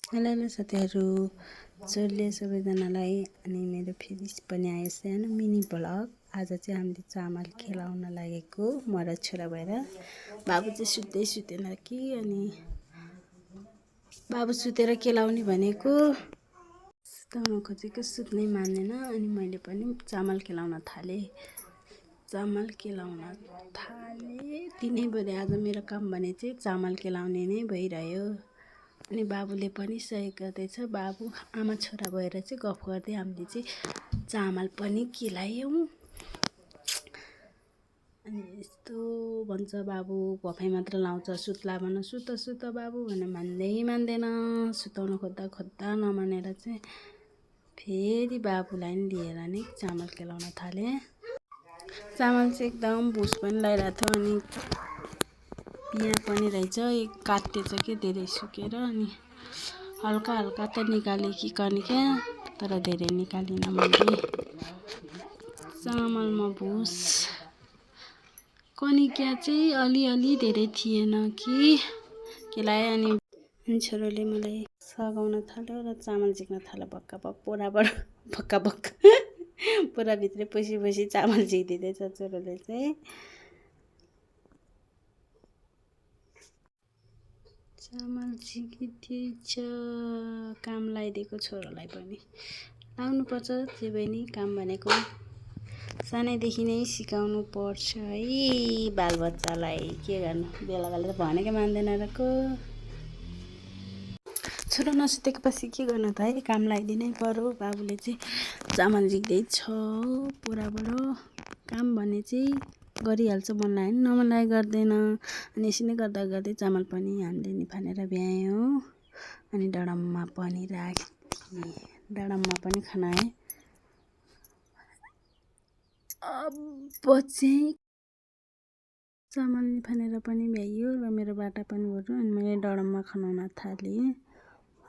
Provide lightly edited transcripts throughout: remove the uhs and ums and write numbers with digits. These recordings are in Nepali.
हेलो हेलो साथीहरू, जोडले सबैजनालाई। अनि मेरो फेरि पनि आयो सानो मिनी भ्लग। आज चाहिँ हामीले चामल खेलाउन लागेको म र छोरा भएर। बाबु चाहिँ सुत्दै सुतेन कि, अनि बाबु सुतेर खेलाउने भनेको सुताउन खोजेको, सुत्नै मानेन। अनि मैले पनि चामल खेलाउन थालेँ। 3 बजे आज मेरो काम भने चाहिँ चामल खेलाउने नै भइरह्यो। अनि बाबुले पनि सहयोग गर्दैछ। बाबु आमा छोरा भएर चाहिँ गफ गर्दै हामीले चाहिँ चामल पनि खेलायौँ। अनि यस्तो भन्छ बाबु, भफै मात्र लाउँछ, सुत्ला भन, सुत सुत बाबु भने मान्दैन। सुताउन खोज्दा नमानेर चाहिँ फेरि बाबुलाई नि लिएर नै चामल खेलाउन थालेँ। चामल चाहिँ एकदम भुस पनि लगाइरहेको थियो। अनि यहाँ पनि रहेछ, काटेछ के धेरै सुकेर। अनि हल्का हल्का त निकालेँ कि कनिका, तर धेरै निकालिनँ मैले। चामलमा भुस कनिका चाहिँ अलिअलि धेरै थिएन कि केलाए। अनि छोराले मलाई सघाउन थाल्यो र चामल झिक्न थाल्यो। भक्का पुरा भित्रै पसी चामल झिक्दिँदैछ छोराले चाहिँ। चामल झिकिदिएछ, काम लगाइदिएको छोरालाई पनि। लाउनुपर्छ जे भए नि काम भनेको, सानैदेखि नै सिकाउनु पर्छ है बालबच्चालाई। के गर्नु, बेला बेला त भनेकै मान्दैन रहेको। छोरा नसुतेको पछि के गर्नु त है, काम लगाइदिनै पर्यो। बाबुले चाहिँ चामल झिक्दैछ पुराबाट। काम भने चाहिँ गरिहाल्छ, मन लाग्यो नि, नमन लाग्यो गर्दैन। अनि यसरी नै गर्दा गर्दै चामल पनि हामीले निफानेर भ्यायौँ। अनि डडममा पनि राखिदिएँ, डडममा पनि खनाएँ। अब चाहिँ चामल निफानेर पनि भ्याइयो र मेरो बाटा पनि भर्यो। अनि मैले डडममा खनाउन थालेँ,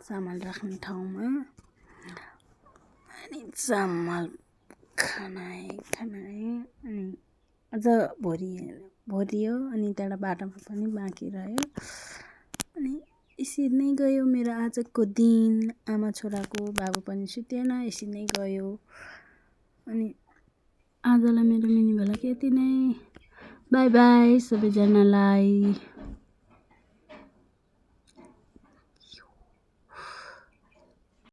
चामल राख्ने ठाउँमा। अनि चामल खनाएँ अनि अझ भरियो। अनि त्यहाँबाट बाटामा पनि बाँकी रह्यो। अनि यसरी नै गयो मेरो आजको दिन। आमा छोराको, बाबु पनि सुतेन, यसरी नै गयो। अनि आजलाई मेरो मिनी भ्लग यति नै। बाई बाई सबैजनालाई।